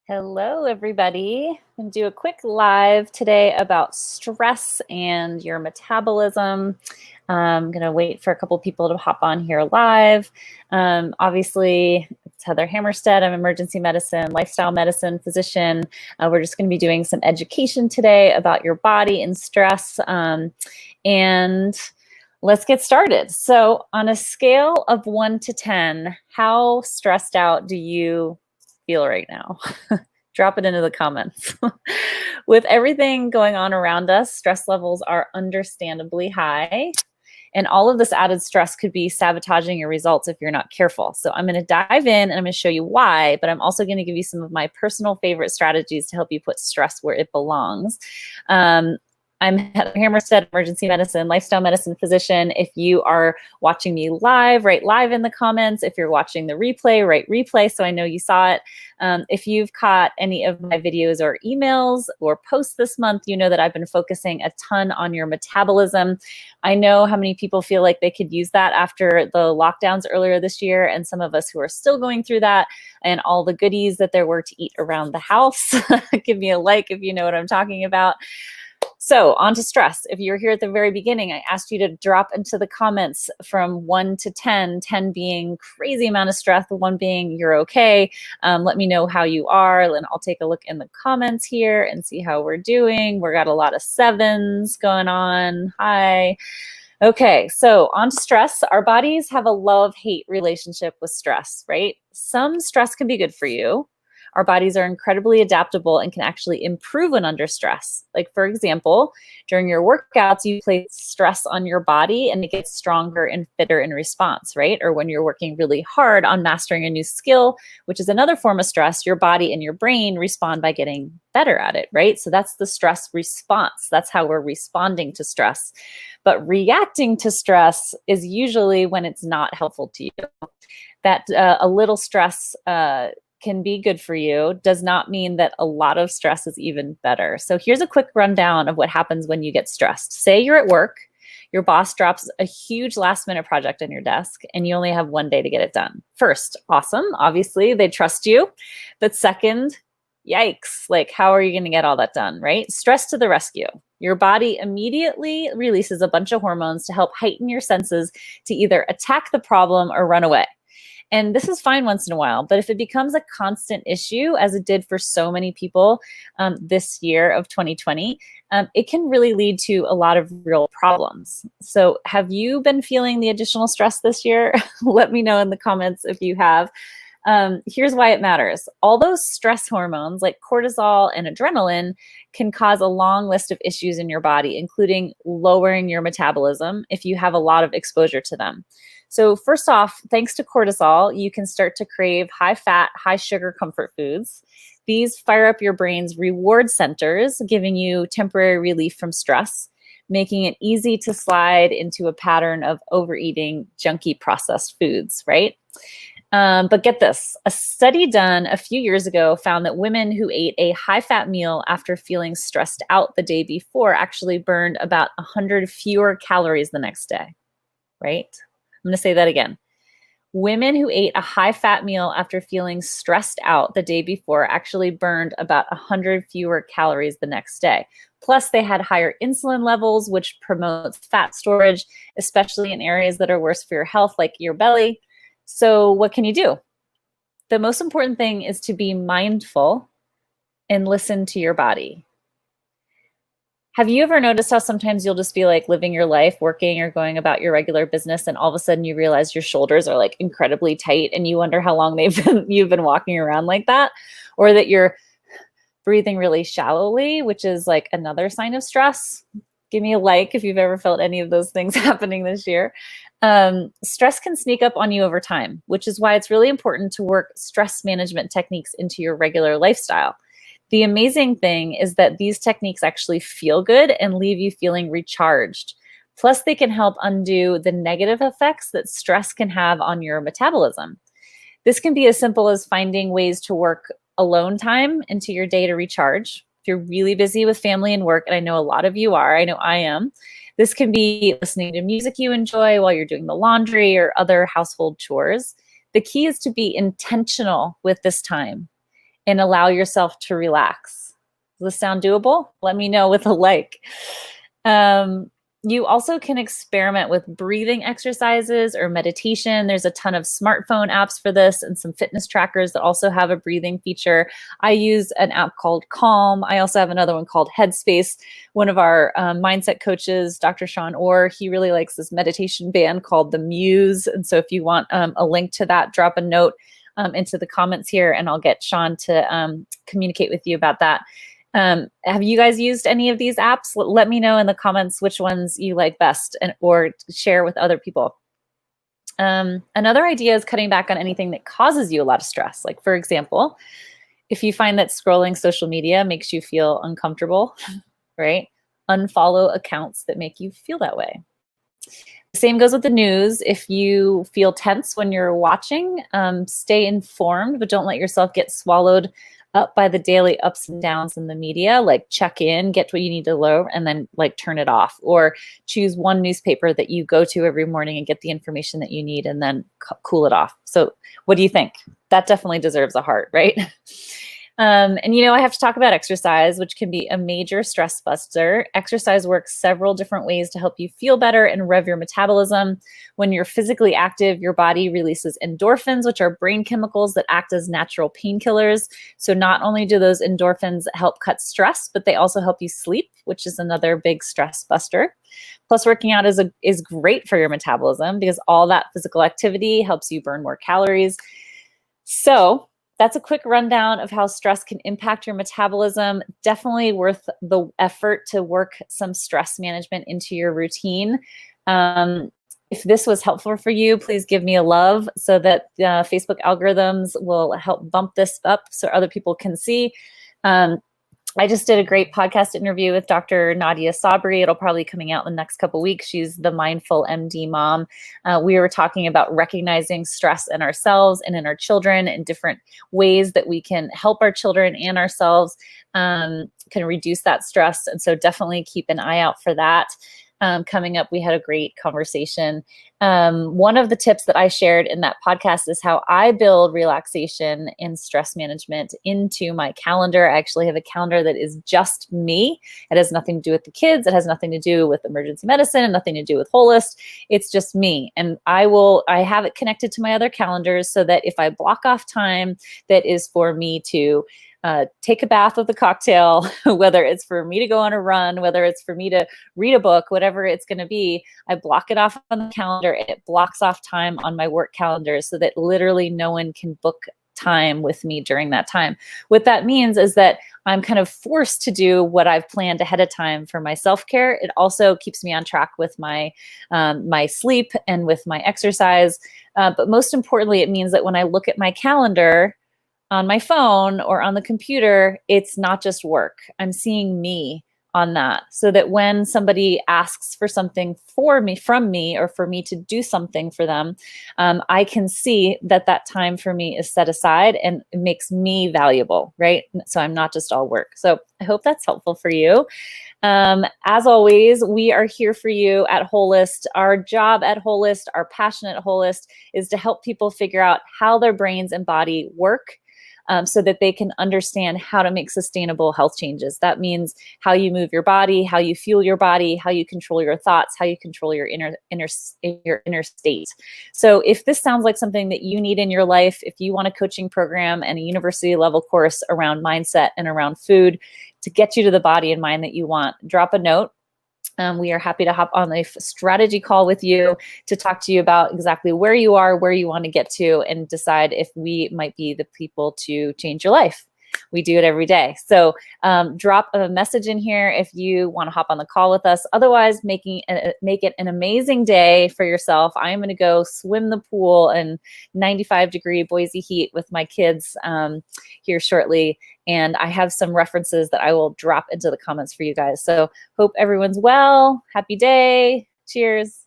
Hello, everybody. I'm going to do a quick live today about stress and your metabolism. I'm going to wait for a couple people to hop on here live. Obviously, it's Heather Hammerstead. I'm emergency medicine, lifestyle medicine physician. We're just going to be doing some education today about your body and stress. And let's get started. So on a scale of 1 to 10, how stressed out do you feel right now? Drop it into the comments. With everything going on around us, stress levels are understandably high. And all of this added stress could be sabotaging your results if you're not careful. So I'm going to dive in and I'm going to show you why, but I'm also going to give you some of my personal favorite strategies to help you put stress where it belongs. I'm Heather Hammerstead, emergency medicine, lifestyle medicine physician. If you are watching me live, write live in the comments. If you're watching the replay, write replay so I know you saw it. If you've caught any of my videos or emails or posts this month, you know that I've been focusing a ton on your metabolism. I know how many people feel like they could use that after the lockdowns earlier this year, and some of us who are still going through that and all the goodies that there were to eat around the house. Give me a like if you know what I'm talking about. So on to stress. If you're here at the very beginning, I asked you to drop into the comments from 1 to 10, 10 being crazy amount of stress, 1 being you're okay. Let me know how you are, and I'll take a look in the comments here and see how we're doing. We got a lot of 7s going on. Hi. Okay, so on to stress. Our bodies have a love-hate relationship with stress, right? Some stress can be good for you. Our bodies are incredibly adaptable and can actually improve when under stress. Like, for example, during your workouts, you place stress on your body and it gets stronger and fitter in response, right? Or when you're working really hard on mastering a new skill, which is another form of stress, your body and your brain respond by getting better at it, right? So that's the stress response. That's how we're responding to stress. But reacting to stress is usually when it's not helpful to you. That a little stress can be good for you does not mean that a lot of stress is even better. So here's a quick rundown of what happens when you get stressed. Say you're at work, your boss drops a huge last minute project on your desk and you only have 1 day to get it done. First, awesome. Obviously, they trust you. But second, yikes. Like, how are you going to get all that done, right? Stress to the rescue. Your body immediately releases a bunch of hormones to help heighten your senses to either attack the problem or run away. And this is fine once in a while, but if it becomes a constant issue, as it did for so many people this year of 2020, it can really lead to a lot of real problems. So have you been feeling the additional stress this year? Let me know in the comments if you have. Here's why it matters. All those stress hormones like cortisol and adrenaline can cause a long list of issues in your body, including lowering your metabolism if you have a lot of exposure to them. So first off, thanks to cortisol, you can start to crave high-fat, high-sugar comfort foods. These fire up your brain's reward centers, giving you temporary relief from stress, making it easy to slide into a pattern of overeating junky processed foods, right? But get this, a study done a few years ago found that women who ate a high-fat meal after feeling stressed out the day before actually burned about 100 fewer calories the next day, right? I'm going to say that again. Women who ate a high-fat meal after feeling stressed out the day before actually burned about 100 fewer calories the next day. Plus, they had higher insulin levels, which promotes fat storage, especially in areas that are worse for your health, like your belly. So what can you do? The most important thing is to be mindful and listen to your body. Have you ever noticed how sometimes you'll just be like living your life, working or going about your regular business, and all of a sudden you realize your shoulders are like incredibly tight and you wonder how long you've been walking around like that, or that you're breathing really shallowly, which is like another sign of stress? Give me a like if you've ever felt any of those things happening this year. Stress can sneak up on you over time, which is why it's really important to work stress management techniques into your regular lifestyle. The amazing thing is that these techniques actually feel good and leave you feeling recharged. Plus, they can help undo the negative effects that stress can have on your metabolism. This can be as simple as finding ways to work alone time into your day to recharge. If you're really busy with family and work, and I know a lot of you are, I know I am, this can be listening to music you enjoy while you're doing the laundry or other household chores. The key is to be intentional with this time and allow yourself to relax. Does this sound doable? Let me know with a like. You also can experiment with breathing exercises or meditation. There's a ton of smartphone apps for this and some fitness trackers that also have a breathing feature. I use an app called Calm. I also have another one called Headspace. One of our mindset coaches, Dr. Sean Orr, he really likes this meditation band called The Muse. And so if you want a link to that, drop a note into the comments here and I'll get Sean to communicate with you about that. Have you guys used any of these apps? Let me know in the comments which ones you like best or share with other people. Another idea is cutting back on anything that causes you a lot of stress. Like, for example, if you find that scrolling social media makes you feel uncomfortable, right? Unfollow accounts that make you feel that way. The same goes with the news. If you feel tense when you're watching, stay informed, but don't let yourself get swallowed up by the daily ups and downs in the media. Like, check in, get what you need to know, and then like turn it off, or choose one newspaper that you go to every morning and get the information that you need and then cool it off. So what do you think? That definitely deserves a heart, right? And I have to talk about exercise, which can be a major stress buster. Exercise works several different ways to help you feel better and rev your metabolism. When you're physically active, your body releases endorphins, which are brain chemicals that act as natural painkillers. So not only do those endorphins help cut stress, but they also help you sleep, which is another big stress buster. Plus, working out is great for your metabolism because all that physical activity helps you burn more calories. So that's a quick rundown of how stress can impact your metabolism. Definitely worth the effort to work some stress management into your routine. If this was helpful for you, please give me a love so that Facebook algorithms will help bump this up so other people can see. I just did a great podcast interview with Dr. Nadia Sabri. It'll probably be coming out in the next couple of weeks. She's the Mindful MD mom. We were talking about recognizing stress in ourselves and in our children and different ways that we can help our children and ourselves can reduce that stress. And so definitely keep an eye out for that. Coming up, we had a great conversation. One of the tips that I shared in that podcast is how I build relaxation and stress management into my calendar. I actually have a calendar that is just me. It has nothing to do with the kids. It has nothing to do with emergency medicine and nothing to do with Holist. It's just me. And I have it connected to my other calendars so that if I block off time that is for me to take a bath with a cocktail, whether it's for me to go on a run, whether it's for me to read a book, whatever it's going to be, I block it off on the calendar. It blocks off time on my work calendar so that literally no one can book time with me during that time. What that means is that I'm kind of forced to do what I've planned ahead of time for my self-care. It also keeps me on track with my sleep and with my exercise. But most importantly, it means that when I look at my calendar on my phone or on the computer, it's not just work. I'm seeing me on that, so that when somebody asks for something from me, or for me to do something for them, I can see that that time for me is set aside and it makes me valuable, right? So I'm not just all work. So I hope that's helpful for you. As always, we are here for you at Holist. Our job at Holist, our passion at Holist, is to help people figure out how their brains and body work, so that they can understand how to make sustainable health changes. That means how you move your body, how you fuel your body, how you control your thoughts, how you control your inner state. So if this sounds like something that you need in your life, if you want a coaching program and a university level course around mindset and around food to get you to the body and mind that you want, drop a note. We are happy to hop on a strategy call with you to talk to you about exactly where you are, where you want to get to, and decide if we might be the people to change your life. We do it every day. So drop a message in here if you want to hop on the call with us. Otherwise, make it an amazing day for yourself. I'm going to go swim the pool in 95-degree Boise heat with my kids here shortly. And I have some references that I will drop into the comments for you guys. So hope everyone's well. Happy day. Cheers.